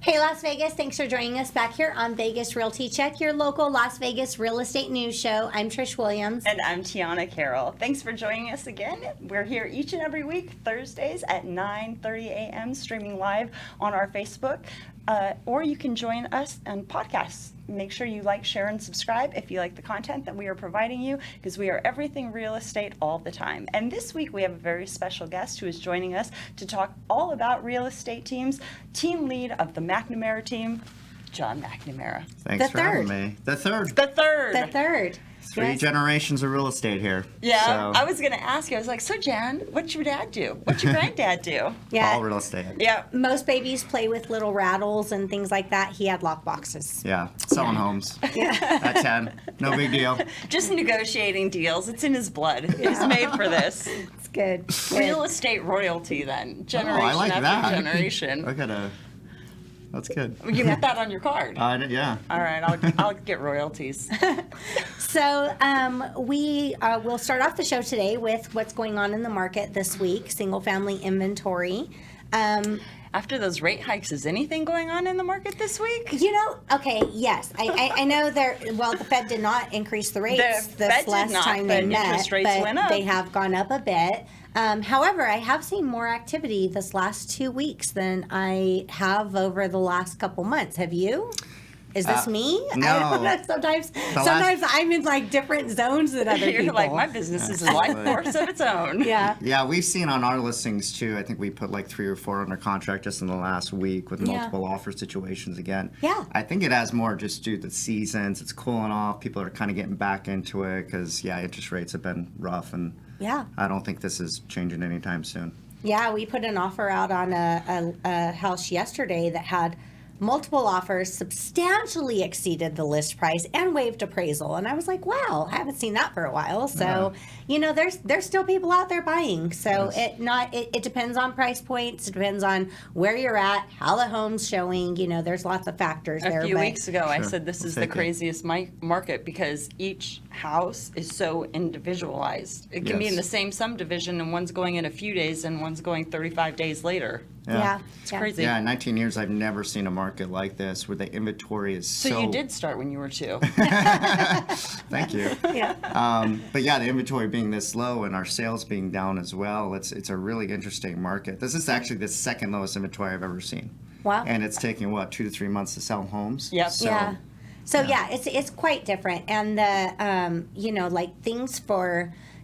Hey, Las Vegas, thanks for joining us back here on Vegas Realty Check, your local Las Vegas real estate news show. I'm Trish Williams. And I'm Tiana Carroll. Thanks for joining us again. We're here each and every week, Thursdays at 9:30 a.m., streaming live on our Facebook. Or you can join us on podcasts. Make sure you like, share, and subscribe if you like the content that we are providing you, because we are everything real estate all the time. And this week we have a very special guest who is joining us to talk all about real estate teams. Team lead of the McNamara team, John McNamara. Thanks for having me. The third. 3 generations of real estate here. Yeah, so. I was going to ask you. I was like, so Jan, what's your dad do? What's your granddad do? Yeah. All real estate. Yeah. Most babies play with little rattles and things like that. He had lock boxes. Yeah, selling homes. At 10. No big deal. Just negotiating deals. It's in his blood. He's made for this. It's good. Real estate royalty then. Generation I like after that. generation. That's good. You put that on your card. Yeah. All right, I'll get royalties. So we will start off the show today with what's going on in the market this week, single-family inventory. After those rate hikes, is anything going on in the market this week? Okay, yes. I know the Fed did not increase the rates this last time they met, interest rates went up. They have gone up a bit. However, I have seen more activity this last 2 weeks than I have over the last couple months. Have you? Is this me? No. I don't know. Sometimes I'm in like different zones than other people. You're like, my business is a life force of its own. Yeah. Yeah, we've seen on our listings too. I think we put like 3 or 4 under contract just in the last week with multiple offer situations again. Yeah. I think it has more just due to the seasons. It's cooling off. People are kind of getting back into it because interest rates have been rough, and I don't think this is changing anytime soon. Yeah, we put an offer out on a house yesterday that had multiple offers, substantially exceeded the list price, and waived appraisal. And I was like, wow, I haven't seen that for a while. So, there's still people out there buying. So it depends on price points. It depends on where you're at, how the home's showing. There's lots of factors there. A few weeks ago, I said this is the craziest market because each house is so individualized. It can be in the same subdivision, and one's going in a few days and one's going 35 days later. Yeah. It's crazy. Yeah, in 19 years, I've never seen a market like this where the inventory is so... So you did start when you were 2. Thank you. Yeah. But the inventory being this low and our sales being down as well, it's a really interesting market. This is actually the second lowest inventory I've ever seen. Wow. And it's taking, 2 to 3 months to sell homes? Yep. So it's quite different. And the,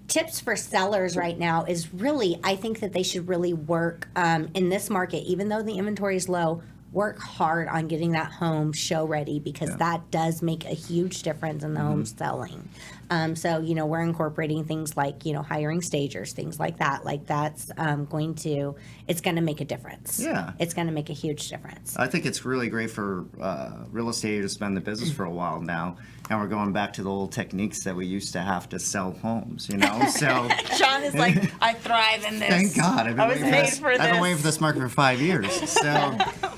tips for sellers right now is really, I think that they should really work in this market, even though the inventory is low, work hard on getting that home show ready, because that does make a huge difference in the home selling. So, we're incorporating things like, hiring stagers, things like that. Like that's it's going to make a difference. Yeah. It's going to make a huge difference. I think it's really great for real estate to spend the business for a while now. And we're going back to the old techniques that we used to have to sell homes, So John is like, I thrive in this. Thank God. I've been waiting for this market for 5 years. So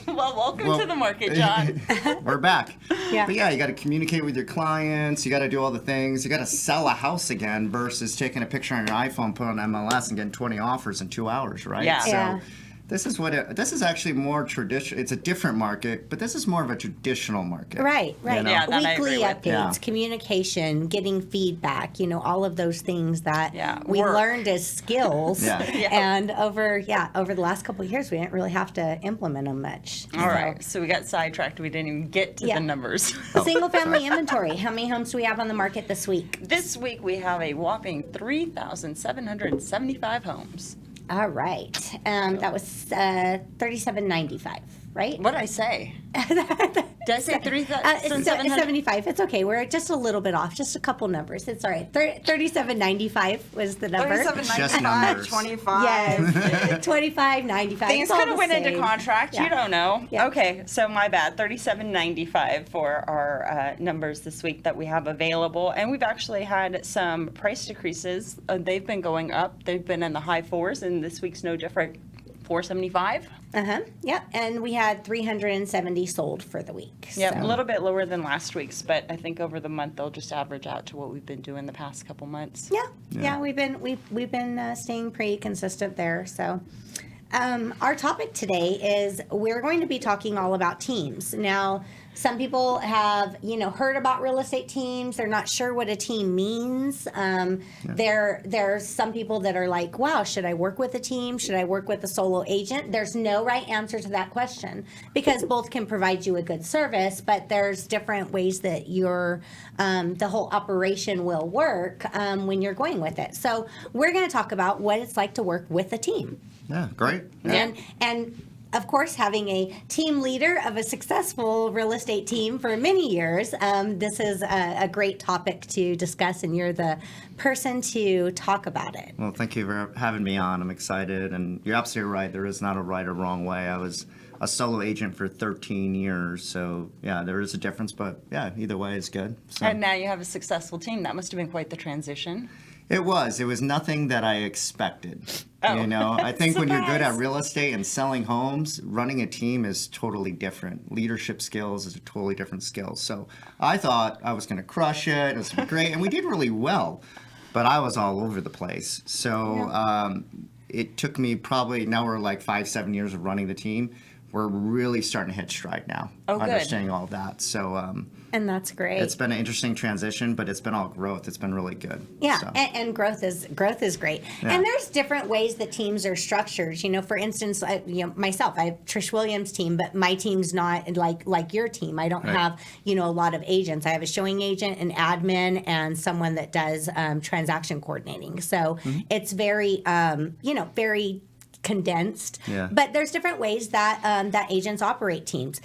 well, welcome to the market, John. We're back. Yeah. But you got to communicate with your clients. You got to do all the things. You got to sell a house again versus taking a picture on your iPhone, put on MLS, and getting 20 offers in 2 hours, right? Yeah. So this is actually more traditional. It's a different market, but this is more of a traditional market. Right. Yeah, that I Weekly agree with. updates, communication, getting feedback, all of those things that we work. learned as skills. And over the last couple of years, we didn't really have to implement them much. All right. So we got sidetracked. We didn't even get to the numbers. Single family inventory. How many homes do we have on the market this week? This week we have a whopping 3,775 homes. All right. That was $37.95, right? What did I say? Did I say 3,775? 75. It's okay. We're just a little bit off. Just a couple numbers. It's all right. $37.95 was the number. Just numbers. 25. Yes. 25.95. Things could have went into contract. Yeah. You don't know. Yeah. Okay, so my bad. $37.95 for our numbers this week that we have available, and we've actually had some price decreases. They've been going up. They've been in the high 4s, and this week's no different. $475. Yeah, and we had 370 sold for the week. Yeah, so. a little bit lower than last week's, but I think over the month they'll just average out to what we've been doing the past couple months. Yeah, we've been staying pretty consistent there. So, our topic today is we're going to be talking all about teams. Now, some people have, heard about real estate teams. They're not sure what a team means. There's some people that are like, wow, should I work with a team? Should I work with a solo agent? There's no right answer to that question because both can provide you a good service, but there's different ways that the whole operation will work when you're going with it. So we're going to talk about what it's like to work with a team. Yeah, great. Yeah. And of course, having a team leader of a successful real estate team for many years, this is a great topic to discuss, and you're the person to talk about it. Well, thank you for having me on. I'm excited, and you're absolutely right. There is not a right or wrong way. I was a solo agent for 13 years, so yeah, there is a difference, but yeah, either way is good. So. And now you have a successful team. That must have been quite the transition. It was nothing that I expected. Oh. I think when you're good at real estate and selling homes, running a team is totally different. Leadership skills is a totally different skill. So I thought I was going to crush it. It was great. And we did really well, but I was all over the place. So it took me now we're like 5-7 years of running the team. We're really starting to hit stride now. Oh, good. Understanding all of that. So, and that's great. It's been an interesting transition, but it's been all growth. It's been really good. Yeah, so. and growth is great. Yeah. And there's different ways that teams are structured. For instance, myself, I have Trish Williams' team, but my team's not like your team. I don't have a lot of agents. I have a showing agent, an admin, and someone that does transaction coordinating. So it's very very condensed. Yeah. But there's different ways that agents operate teams.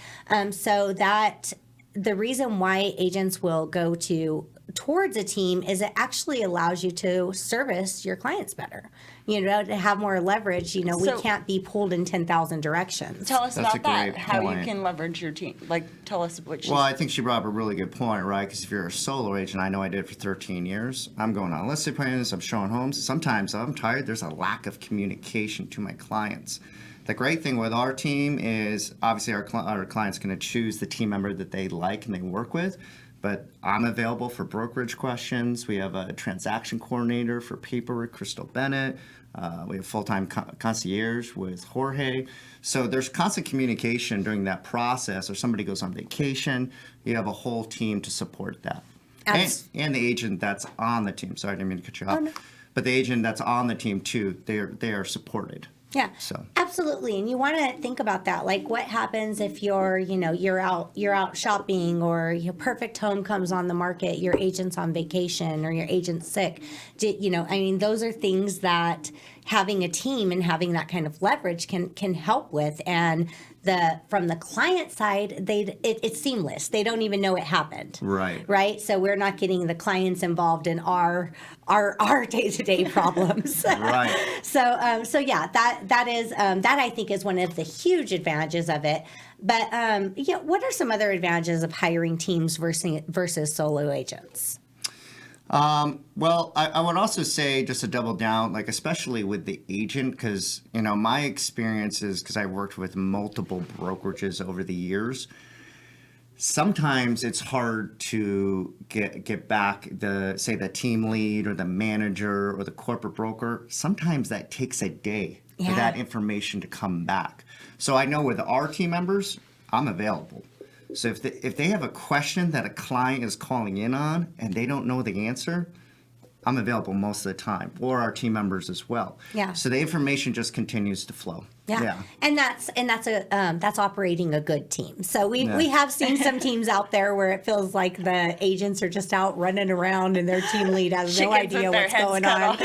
So that the reason why agents will go towards a team is it actually allows you to service your clients better. To have more leverage. We can't be pulled in 10,000 directions. Tell us about that. How point. you can leverage your team. Tell us what. Well, I think she brought up a really good point, right? Because if you're a solo agent, I know I did it for 13 years. I'm going on listing appointments. I'm showing homes. Sometimes I'm tired. There's a lack of communication to my clients. The great thing with our team is obviously our client's going to choose the team member that they like and they work with. But I'm available for brokerage questions. We have a transaction coordinator for paperwork, Crystal Bennett. We have full-time concierge with Jorge. So there's constant communication during that process, or somebody goes on vacation. You have a whole team to support that. And the agent that's on the team. Sorry, I didn't mean to cut you off. No. But the agent that's on the team, too, they are supported. Yeah, absolutely. And you want to think about that. Like, what happens if you're out shopping, or your perfect home comes on the market, your agent's on vacation, or your agent's sick. Those are things that having a team and having that kind of leverage can help with. And from the client side, it's seamless. They don't even know it happened. Right. So we're not getting the clients involved in our day-to-day problems. Right. So yeah, that is that I think is one of the huge advantages of it. But what are some other advantages of hiring teams versus solo agents? Well, I would also say, just to double down, especially with the agent, because, my experience is, because I worked with multiple brokerages over the years, sometimes it's hard to get back the team lead or the manager or the corporate broker. Sometimes that takes a day for that information to come back. So I know with our team members, I'm available. So if they have a question that a client is calling in on and they don't know the answer, I'm available most of the time, or our team members as well. Yeah. So the information just continues to flow. Yeah. And that's operating a good team. So we have seen some teams out there where it feels like the agents are just out running around and their team lead has no idea what's going on.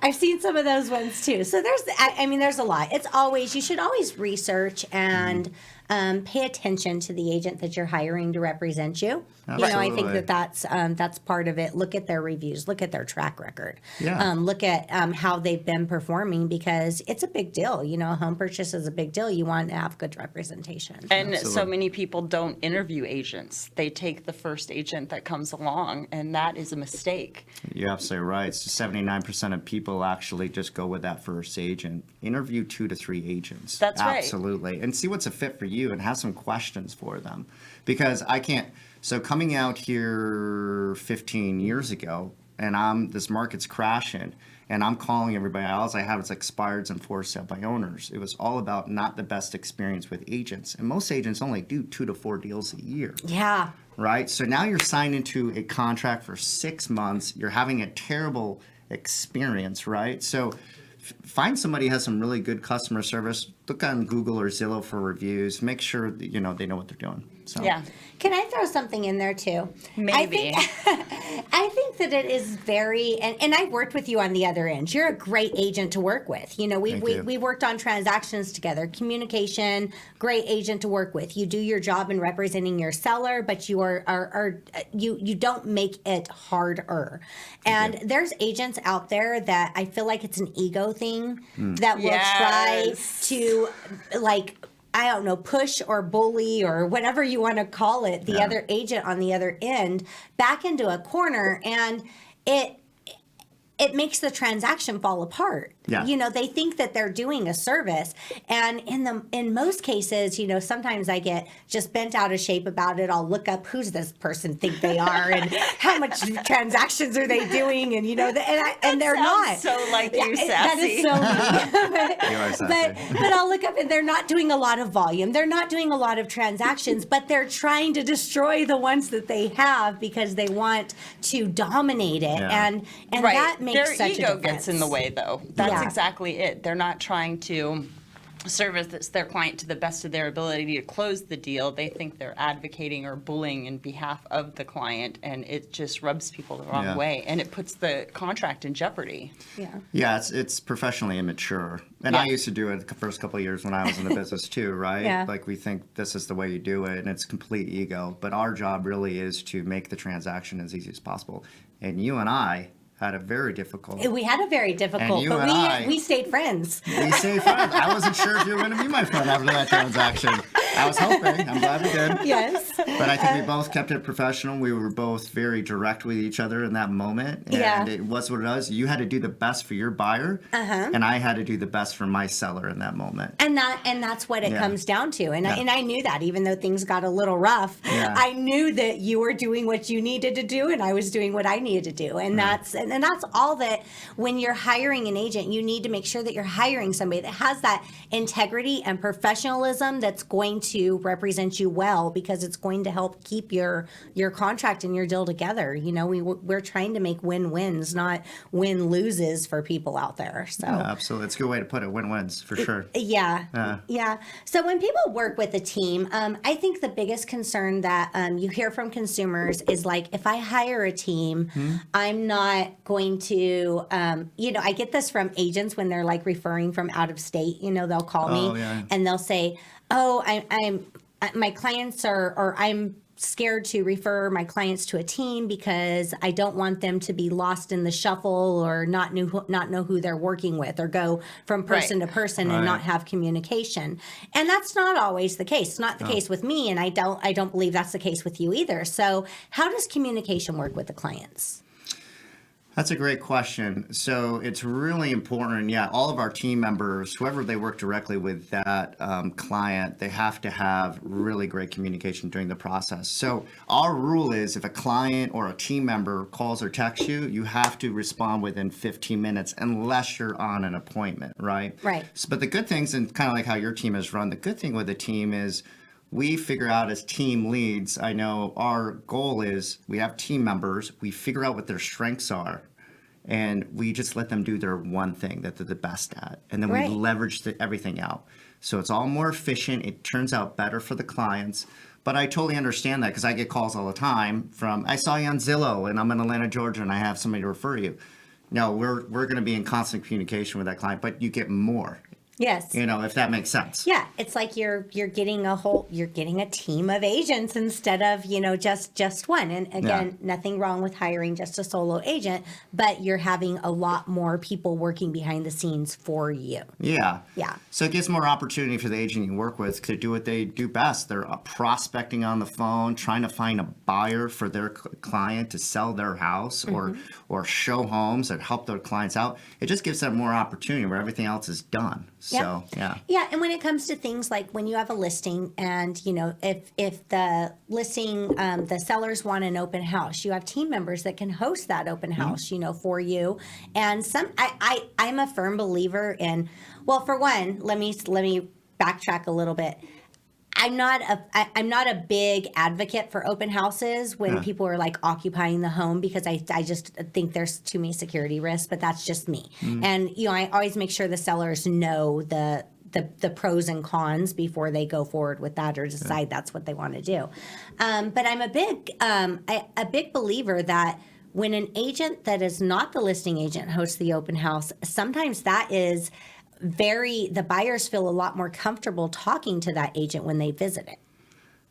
I've seen some of those ones too. So there's a lot. You should always research and pay attention to the agent that you're hiring to represent you. Absolutely. I think that's part of it. Look at their reviews. Look at their track record. Yeah. Look at how they've been performing, because it's a big deal. A home purchase is a big deal. You want to have good representation. And so many people don't interview agents. They take the first agent that comes along, and that is a mistake. You're absolutely right. So 79% of people actually just go with that first agent. Interview 2 to 3 agents. That's right. Absolutely. And see what's a fit for you and have some questions for them. Because so coming out here 15 years ago, and this market's crashing, and I'm calling everybody. All I have is expireds and for sale by owners. It was all about not the best experience with agents, and most agents only do 2 to 4 deals a year. Yeah. Right? So now you're signed into a contract for 6 months. You're having a terrible experience, right? So find somebody who has some really good customer service. Look on Google or Zillow for reviews. Make sure that, they know what they're doing. So. Yeah. Can I throw something in there too? Maybe. I think that it is very, and I've worked with you on the other end. You're a great agent to work with. We worked on transactions together. Communication, great agent to work with. You do your job in representing your seller, but you you don't make it harder. And there's agents out there that I feel like it's an ego thing that will try to I don't know, push or bully or whatever you want to call it, the other agent on the other end back into a corner, and it makes the transaction fall apart. Yeah. They think that they're doing a service, and in most cases, sometimes I get just bent out of shape about it. I'll look up who's this person think they are, and how much transactions are they doing, and and they're not. So like you, Sassy. That is so me. You are sassy. But I'll look up and they're not doing a lot of volume. They're not doing a lot of transactions, but they're trying to destroy the ones that they have because they want to dominate it, and Right. that makes Their such a ego difference. gets in the way, though. That's exactly it. They're not trying to service their client to the best of their ability to close the deal. They think they're advocating or bullying in behalf of the client, and it just rubs people the wrong way, and it puts the contract in jeopardy. Yeah, it's professionally immature. And I used to do it the first couple of years when I was in the business too, right? Yeah. Like we think this is the way you do it, and it's complete ego. But our job really is to make the transaction as easy as possible. And you and I had a very difficult. We had a very difficult, you but and we stayed friends. We stayed friends. I wasn't sure if you were going to be my friend after that transaction. I was hoping. I'm glad we did. Yes. But I think we both kept it professional. We were both very direct with each other in that moment. And it was what it was. You had to do the best for your buyer, and I had to do the best for my seller in that moment. And that's what it comes down to. And I knew that, even though things got a little rough, I knew that you were doing what you needed to do, and I was doing what I needed to do. And that's all that when you're hiring an agent, you need to make sure that you're hiring somebody that has that integrity and professionalism that's going to represent you well, because it's going to help keep your contract and your deal together. We're trying to make win-wins, not win-loses for people out there. So absolutely. It's a good way to put it. Win-wins, for sure. Yeah. So when people work with a team, I think the biggest concern that you hear from consumers is if I hire a team, I'm not going to, I get this from agents when they're referring from out of state. They'll call me and they'll say, "Oh, my clients or I'm scared to refer my clients to a team because I don't want them to be lost in the shuffle or not know who they're working with, or go from person to person and not have communication." And that's not always the case. It's not the case with me, and I don't believe that's the case with you either. So how does communication work with the clients? That's a great question. So it's really important. Yeah, all of our team members, whoever they work directly with that client, they have to have really great communication during the process. So our rule is if a client or a team member calls or texts you, you have to respond within 15 minutes unless you're on an appointment, right? Right. So, but the good things, and kind of like how your team is run, the good thing with the team is we figure out as team leads, I know our goal is we have team members, we figure out what their strengths are, and we just let them do their one thing that they're the best at. And then we leverage everything out. So it's all more efficient. It turns out better for the clients. But I totally understand that, because I get calls all the time from, I saw you on Zillow and I'm in Atlanta, Georgia, and I have somebody to refer you. No, we're going to be in constant communication with that client, but you get more. Yes. If that makes sense. Yeah, it's like you're getting a team of agents instead of, just one. And again, nothing wrong with hiring just a solo agent, but you're having a lot more people working behind the scenes for you. Yeah. Yeah. So it gives more opportunity for the agent you work with to do what they do best. They're prospecting on the phone, trying to find a buyer for their client to sell their house or show homes or help their clients out. It just gives them more opportunity where everything else is done. So, yeah. Yeah, and when it comes to things like when you have a listing and, if the listing, the sellers want an open house, you have team members that can host that open house, for you. And I'm a firm believer in, well, for one, let me backtrack a little bit. I'm not a big advocate for open houses when people are like occupying the home, because I just think there's too many security risks, but that's just me. And I always make sure the sellers know the pros and cons before they go forward with that or decide that's what they want to do. But I'm a big believer that when an agent that is not the listing agent hosts the open house, sometimes that is the buyers feel a lot more comfortable talking to that agent when they visit it.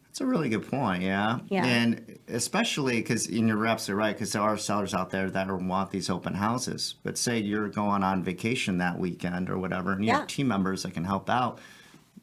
That's a really good point, yeah. And especially because you're absolutely right, because there are sellers out there that want these open houses. But say you're going on vacation that weekend or whatever, and you have team members that can help out.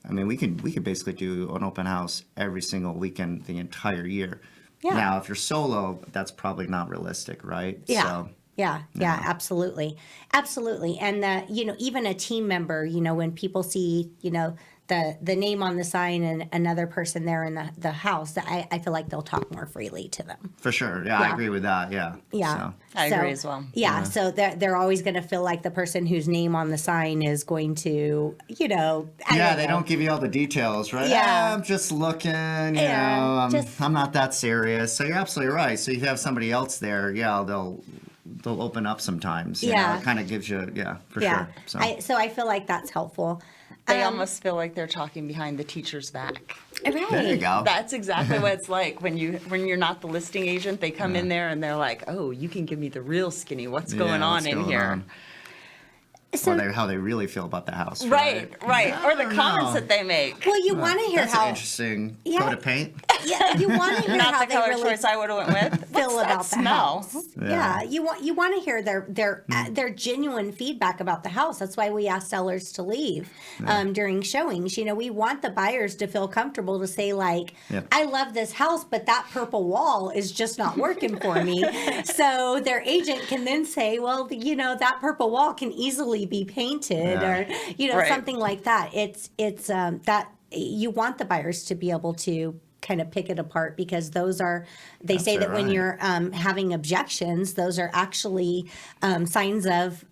I mean, we could basically do an open house every single weekend the entire year. Yeah. Now, if you're solo, that's probably not realistic, right? Yeah. So, Yeah, absolutely. Absolutely. And, even a team member, when people see, the name on the sign and another person there in the house, I feel like they'll talk more freely to them. For sure. Yeah, I agree with that. Yeah. Yeah. So. I agree as well. Yeah, so they're always going to feel like the person whose name on the sign is going to, they don't give you all the details, right? Yeah. I'm just looking, Yeah, I'm not that serious. So you're absolutely right. So you have somebody else there, they'll open up sometimes. You know? It kind of gives you, for sure. So I feel like that's helpful. They almost feel like they're talking behind the teacher's back. Right. There you go. That's exactly what it's like when you're not the listing agent. They come in there and they're like, "Oh, you can give me the real skinny. What's going on in here?" So, or how they really feel about the house. Right. Or the comments that they make. Well, you want to hear That's how an interesting coat of paint. Yeah, you want to hear Not how the they color really choice I would have went with. feel What's about that the smell? house. Yeah, you want to hear their genuine feedback about the house. That's why we ask sellers to leave during showings. We want the buyers to feel comfortable to say like, I love this house, but that purple wall is just not working for me. So their agent can then say, well, that purple wall can easily be painted or something like that. It's that you want the buyers to be able to kind of pick it apart, because they say that when you're having objections, those are actually signs of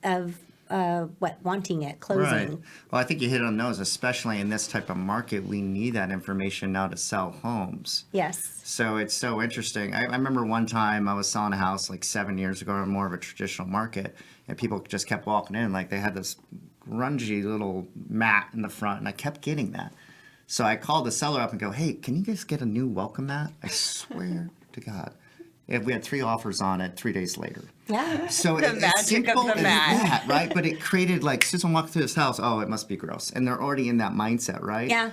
wanting it, closing. Right. Well, I think you hit it on the nose, especially in this type of market. We need that information now to sell homes. Yes. So it's so interesting. I remember one time I was selling a house like 7 years ago in more of a traditional market, and people just kept walking in like they had this grungy little mat in the front, and I kept getting that. So I called the seller up and go, "Hey, can you guys get a new welcome mat?" I swear to God. We had 3 offers on it 3 days later. Yeah. So The it's magic simple of the as mat. that, right? But it created like, Susan walked through this house, oh, it must be gross. And they're already in that mindset, right? Yeah.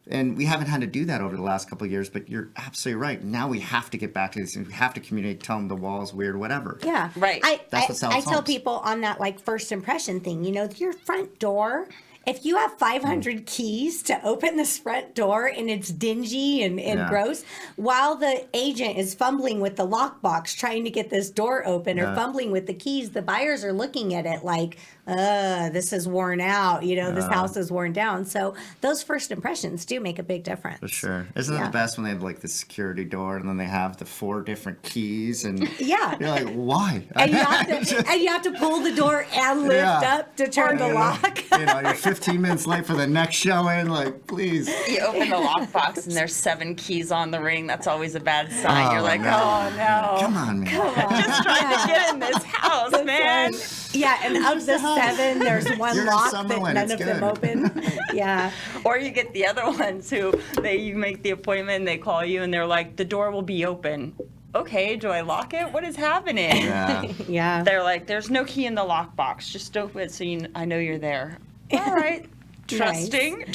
And we haven't had to do that over the last couple of years, but you're absolutely right. Now we have to get back to this. We have to communicate, tell them the wall's weird, whatever. Yeah. Right. That's what sells I tell homes. people on that like first impression thing, your front door, if you have 500 keys to open this front door and it's dingy and gross, while the agent is fumbling with the lockbox trying to get this door open or fumbling with the keys, the buyers are looking at it like, this is worn out, this house is worn down. So those first impressions do make a big difference. For sure. Isn't it the best when they have like the security door and then they have the 4 different keys and Yeah. you're like, why? And you have to pull the door and lift up to turn the lock. You're 15 minutes late for the next showing, like, please. You open the lockbox and there's 7 keys on the ring. That's always a bad sign. You're like, no. oh no. Come on, man. Just trying to get in this house, man. Yeah, and of the 7, there's one You're in lock that Summerlin, none it's of them good. open. Yeah. Or you get the other ones who you make the appointment and they call you and they're like, the door will be open. Okay, do I lock it? What is happening? Yeah. Yeah. They're like, there's no key in the lockbox. Just open it so I know you're there. All right. Trusting.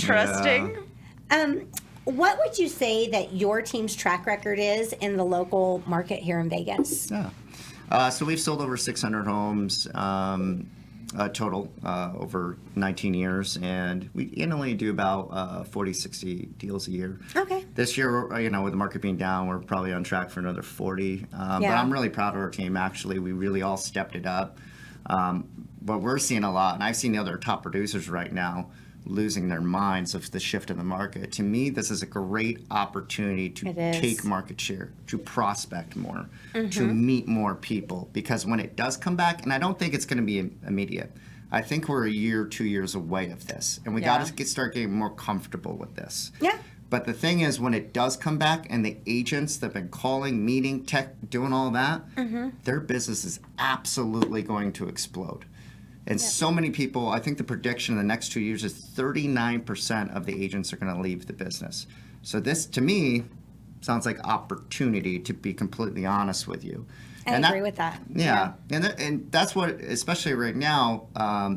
What would you say that your team's track record is in the local market here in Vegas? Yeah. So we've sold over 600 homes total over 19 years, and we annually do about 40, 60 deals a year. Okay. This year, with the market being down, we're probably on track for another 40. But I'm really proud of our team, actually. We really all stepped it up. But we're seeing a lot, and I've seen the other top producers right now losing their minds of the shift in the market. To me, this is a great opportunity to It is. take market share, to prospect more, to meet more people. Because when it does come back, and I don't think it's going to be immediate, I think we're a year, 2 years away of this, and we got to start getting more comfortable with this. Yeah. But the thing is, when it does come back, and the agents that have been calling, meeting, tech, doing all that, their business is absolutely going to explode. And so many people, I think the prediction in the next 2 years is 39% of the agents are going to leave the business. So this, to me, sounds like opportunity, to be completely honest with you. I agree with that. Yeah, and that's what, especially right now,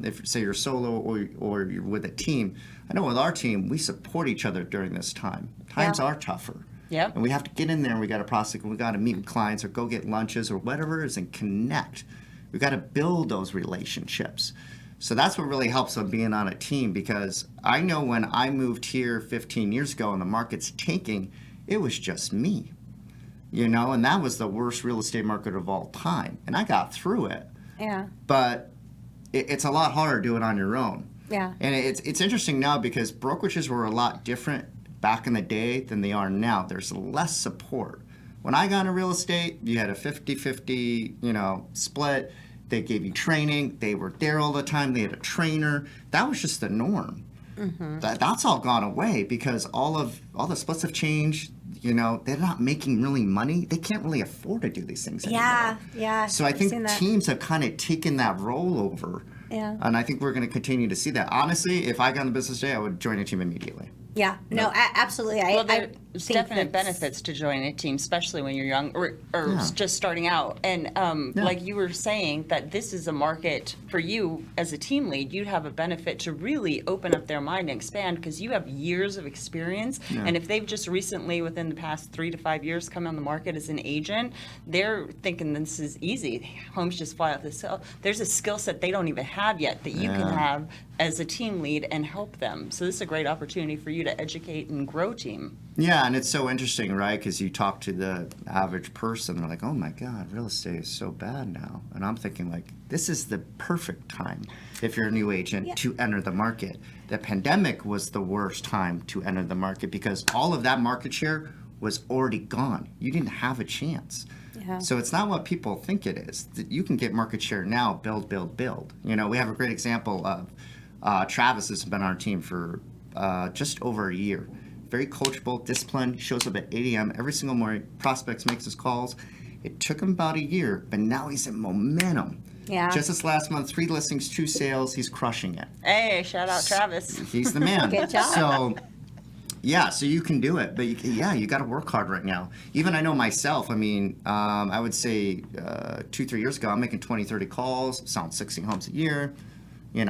if say you're solo or you're with a team. I know with our team, we support each other during this time. Times are tougher. Yep. And we have to get in there, and we got to prospect, and we got to meet with clients or go get lunches or whatever it is and connect. We got to build those relationships. So that's what really helps on being on a team, because I know when I moved here 15 years ago and the market's tanking, it was just me. And that was the worst real estate market of all time. And I got through it. Yeah. But it's a lot harder to do it on your own. Yeah. And it's interesting now because brokerages were a lot different back in the day than they are now. There's less support. When I got into real estate, you had a 50-50, split. They gave you training. They were there all the time. They had a trainer. That was just the norm. That's all gone away because all the splits have changed. They're not making really money. They can't really afford to do these things anymore. Yeah. So I think teams have kind of taken that role over. Yeah. And I think we're going to continue to see that. Honestly, if I got on the business day, I would join a team immediately. Yeah. No, absolutely. Well, I there's think definite benefits to joining a team, especially when you're young or just starting out. And like you were saying, that this is a market for you as a team lead. You'd have a benefit to really open up their mind and expand because you have years of experience. Yeah. And if they've just recently, within the past 3 to 5 years, come on the market as an agent, they're thinking this is easy. Homes just fly out the cell. There's a skill set they don't even have yet that you can have as a team lead and help them. So this is a great opportunity for you to educate and grow team. Yeah, and it's so interesting, right? Because you talk to the average person, they're like, oh my God, real estate is so bad now. And I'm thinking, like, this is the perfect time if you're a new agent to enter the market. The pandemic was the worst time to enter the market because all of that market share was already gone. You didn't have a chance. Yeah. So it's not what people think it is. You can get market share now, build. We have a great example of Travis has been on our team for just over a year. Very coachable, disciplined, shows up at 8 a.m. every single morning, prospects, makes his calls. It took him about a year, but now he's in momentum. Yeah. Just this last month, 3 listings, 2 sales, he's crushing it. Hey, shout out Travis. He's the man. Good job. So, so you can do it, but you got to work hard right now. Even I know myself, I would say 2-3 years ago, I'm making 20, 30 calls, selling 60 homes a year,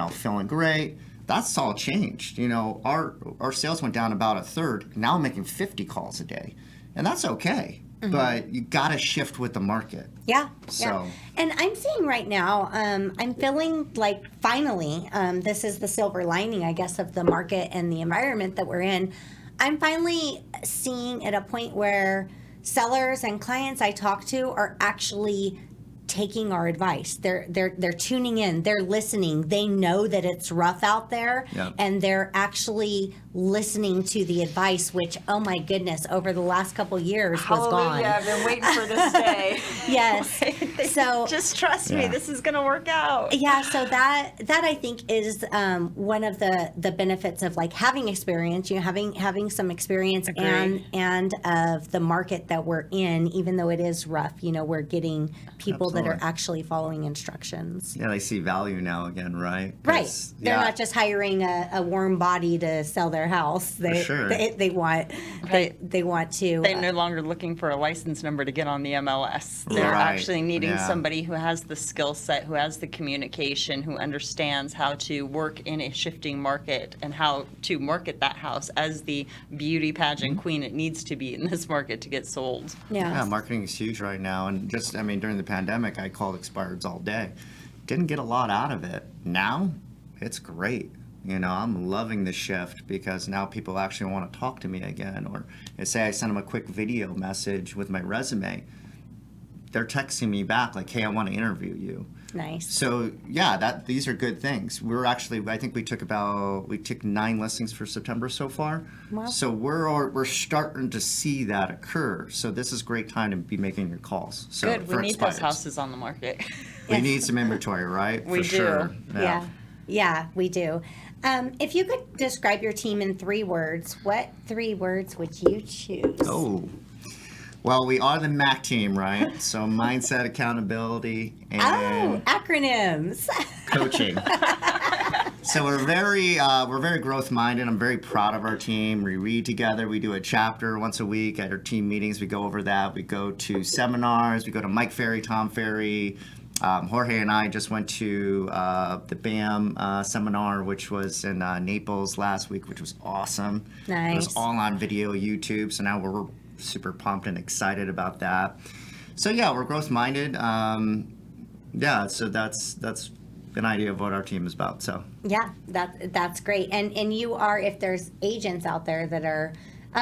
feeling great. That's all changed. Our sales went down about a third. Now I'm making 50 calls a day, and that's okay. But you got to shift with the market. Yeah. So. And I'm seeing right now, I'm feeling like finally, this is the silver lining, I guess, of the market and the environment that we're in. I'm finally seeing at a point where sellers and clients I talk to are actually taking our advice. They're tuning in, they're listening. They know that it's rough out there, and they're actually listening to the advice, which, oh my goodness, over the last couple years was gone. Hallelujah, I've been waiting for this day. Yes. So just trust me, this is going to work out. Yeah, so that I think is one of the benefits of like having experience, having some experience and of the market that we're in, even though it is rough, we're getting people that are actually following instructions. Yeah, they see value now again, right? Right. They're not just hiring a warm body to sell their house. They want to. They're no longer looking for a license number to get on the MLS. They're actually needing somebody who has the skill set, who has the communication, who understands how to work in a shifting market and how to market that house as the beauty pageant queen it needs to be in this market to get sold. Yeah, marketing is huge right now. And just, during the pandemic, I called expireds all day. Didn't get a lot out of it. Now, it's great. I'm loving the shift because now people actually want to talk to me again. Or say I send them a quick video message with my resume. they're texting me back like, hey, I want to interview you. Nice. So yeah, these are good things. I think we took 9 listings for September so far. Wow. So we're starting to see that occur. So this is a great time to be making your calls. So Good. We for need expires. those houses on the market. We need some inventory, right? We for do. Sure. Yeah. Yeah, we do. If you could describe your team in 3 words, what 3 words would you choose? Oh. Well, we are the MAC team, right? So mindset, accountability, and acronyms. coaching. So we're very growth minded. I'm very proud of our team. We read together. We do a chapter once a week at our team meetings. We go over that. We go to seminars. We go to Mike Ferry, Tom Ferry. Jorge and I just went to the BAM seminar, which was in Naples last week, which was awesome. Nice. It was all on video, YouTube. So now we're super pumped and excited about that. So yeah, we're growth minded. So that's an idea of what our team is about. So Yeah, that's great. And you are, if there's agents out there that are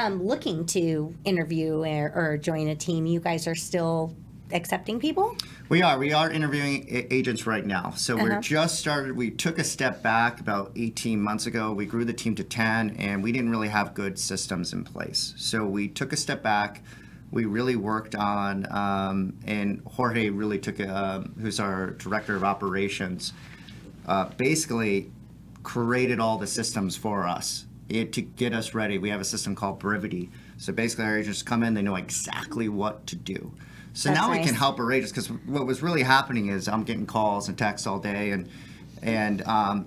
looking to interview or join a team, you guys are still accepting people? We are interviewing agents right now. So Uh-huh. we're just started. We took a step back about 18 months ago. We grew the team to 10, and we didn't really have good systems in place. So we took a step back. We really worked on, and Jorge really took, who's our director of operations, basically created all the systems for us to get us ready. We have a system called Brevity. So basically our agents come in, they know exactly what to do. So That's now we nice. can help our agents, because what was really happening is I'm getting calls and texts all day, and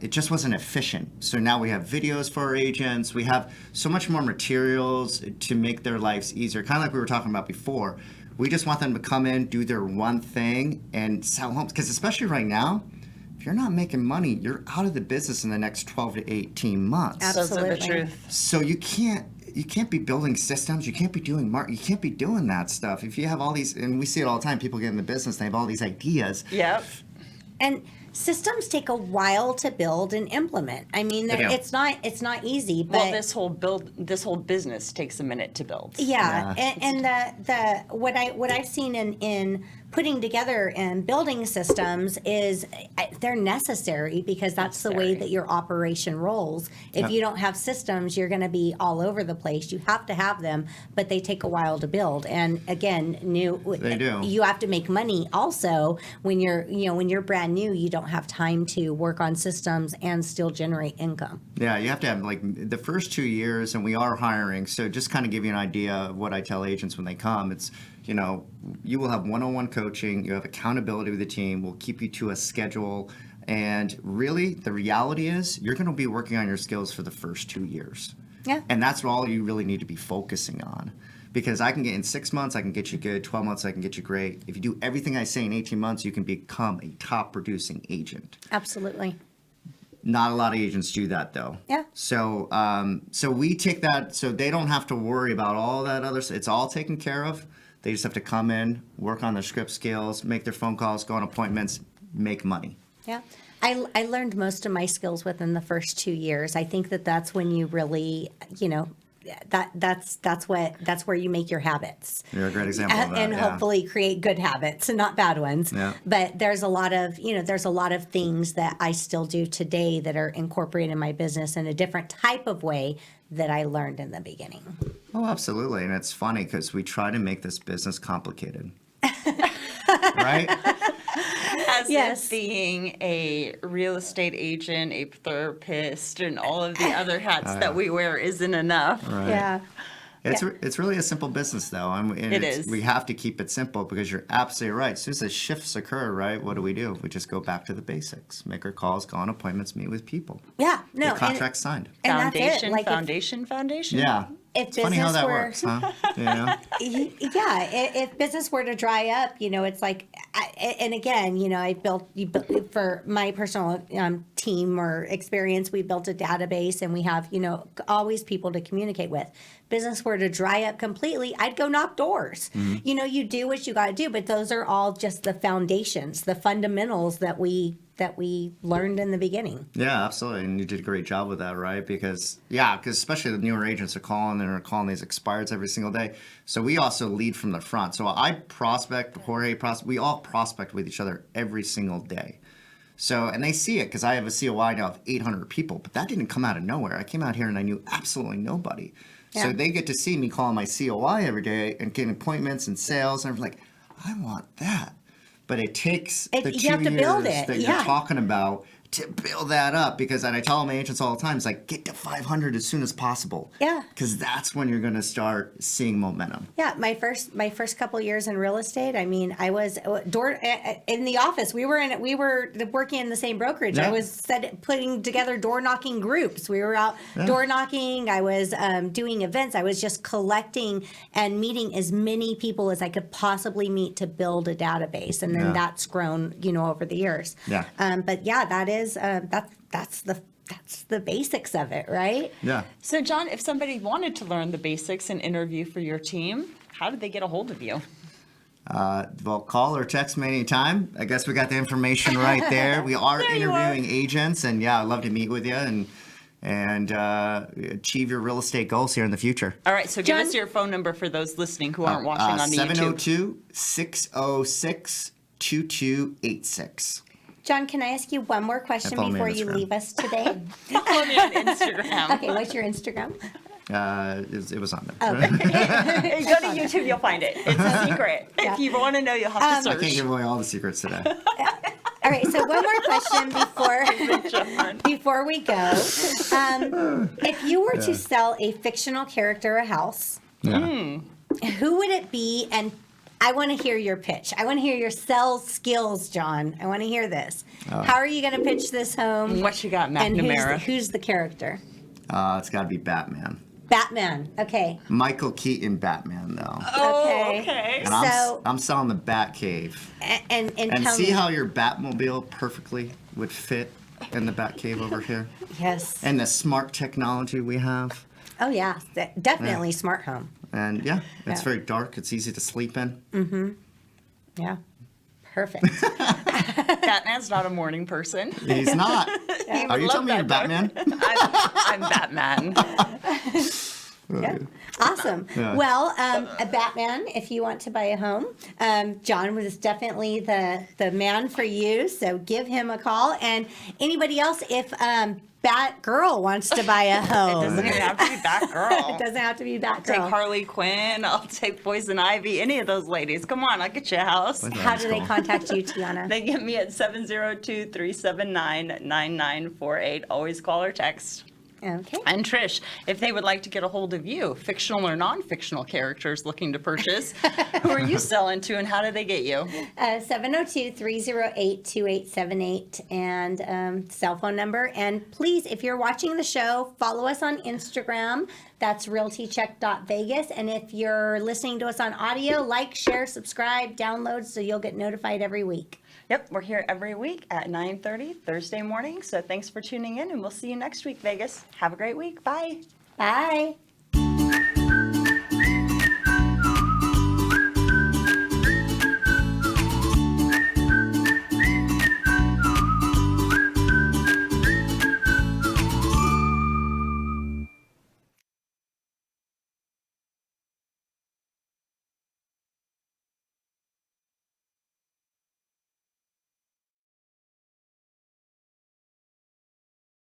it just wasn't efficient. So now we have videos for our agents. We have so much more materials to make their lives easier. Kind of like we were talking about before. We just want them to come in, do their one thing, and sell homes. Because especially right now, if you're not making money, you're out of the business in the next 12 to 18 months. Those are the Absolutely. truth. So you can't be building systems. You can't be doing you can't be doing that stuff. If you have all these, and we see it all the time, people get in the business, they have all these ideas. Yep. And systems take a while to build and implement. I mean, They do. it's not easy. But Well, this whole business takes a minute to build. yeah, Yeah. and the what I've seen in putting together and building systems is they're necessary, because that's the way Necessary. that your operation rolls. If you don't have systems, you're going to be all over the place. You have to have them, but they take a while to build. And again, They do. you have to make money also when you're brand new. You don't have time to work on systems and still generate income. Yeah, you have to have like the first 2 years, and we are hiring. So just kind of give you an idea of what I tell agents when they come. It's, you will have one-on-one coaching, you have accountability with the team, we'll keep you to a schedule. And really, the reality is you're going to be working on your skills for the first 2 years. Yeah. And that's all you really need to be focusing on. Because I can get in 6 months, I can get you good. 12 months, I can get you great. If you do everything I say in 18 months, you can become a top producing agent. Absolutely. Not a lot of agents do that, though. Yeah. So, so we take that, so they don't have to worry about all that other. It's all taken care of. They just have to come in, work on their script skills, make their phone calls, go on appointments, make money. Yeah. I learned most of my skills within the first 2 years. I think that's when you really, that's where you make your habits. You're a great example of that. And yeah. hopefully create good habits and not bad ones. Yeah. But there's a lot of things that I still do today that are incorporated in my business in a different type of way that I learned in the beginning. Oh, absolutely. And it's funny because we try to make this business complicated. Right? As Yes. if being a real estate agent, a therapist, and all of the other hats that we wear isn't enough. Right. Yeah. It's really a simple business, though. And It is. We have to keep it simple because you're absolutely right. As soon as the shifts occur, right, what do? We just go back to the basics. Make our calls, go on appointments, meet with people. Yeah. No. Get contracts signed. And that's it. Foundation, Like foundation. Yeah. if It's funny how business that were- works, huh? Yeah. Yeah, if business were to dry up, it's like, and again, for my personal team or experience, we built a database and we have, always people to communicate with. Business were to dry up completely, I'd go knock doors. You do what you got to do, but those are all just the foundations, the fundamentals that we learned in the beginning. Yeah, absolutely. And you did a great job with that, right? Because especially the newer agents are calling these expireds every single day. So we also lead from the front. So I prospect, Jorge prospect, we all prospect with each other every single day. So, and they see it because I have a COI now of 800 people, but that didn't come out of nowhere. I came out here and I knew absolutely nobody. Yeah. So they get to see me calling my COI every day and getting appointments and sales. And I'm like, I want that. But it takes the 2 you have to years build it. that you're talking about to build that up. Because, and I tell my agents all the time, it's like, get to 500 as soon as possible. Yeah. Because that's when you're going to start seeing momentum. Yeah, my first couple of years in real estate, I mean, I was in the office. We were working in the same brokerage. Yeah. I was putting together door knocking groups. We were out door knocking. I was doing events. I was just collecting and meeting as many people as I could possibly meet to build a database, and then that's grown, over the years. Yeah. But yeah, that is that's the basics of it, right? Yeah. So, John, if somebody wanted to learn the basics and interview for your team, how did they get a hold of you? Well, call or text me anytime. I guess we got the information right there. We are interviewing agents, and I'd love to meet with you and achieve your real estate goals here in the future. All right, so give us your phone number for those listening who aren't watching on the YouTube. 702-606-2286. John, can I ask you one more question before you leave us today? Follow me on Instagram. Okay, what's your Instagram? It was on there. Okay. Hey, go to YouTube, you'll find it. It's a secret. If you want to know, you'll have to search. I can't give away all the secrets today. All right, so one more question before we go. If you were to sell a fictional character a house, who would it be? And I want to hear your pitch. I want to hear your sales skills, John. I want to hear this. How are you going to pitch this home? What you got, McNamara? And who's the character? It's got to be Batman. Batman. Okay. Michael Keaton Batman, though. Oh, okay. And I'm selling the Batcave. And see how your Batmobile perfectly would fit in the Batcave over here? Yes. And the smart technology we have. Oh, yeah. Definitely smart home. And it's very dark. It's easy to sleep in. Mm-hmm. Yeah. Perfect. Batman's not a morning person. He's not. Are you telling me you're Batman? I'm Batman. Yeah. Awesome. Yeah. Well, a Batman, if you want to buy a home, John was definitely the man for you. So give him a call. And anybody else, if Batgirl wants to buy a home. It doesn't even have to be Batgirl. It doesn't have to be Batgirl. I'll take Harley Quinn. I'll take Poison Ivy. Any of those ladies. Come on, I'll get you a house. How do they contact you, Tiana? They get me at 702-379-9948. Always call or text. Okay. And Trish, if they would like to get a hold of you, fictional or non-fictional characters looking to purchase, who are you selling to and how do they get you? 702-308-2878 and cell phone number. And please, if you're watching the show, follow us on Instagram. That's realtycheck.vegas. And if you're listening to us on audio, like, share, subscribe, download so you'll get notified every week. Yep, we're here every week at 9:30 Thursday morning. So thanks for tuning in, and we'll see you next week, Vegas. Have a great week. Bye. Bye.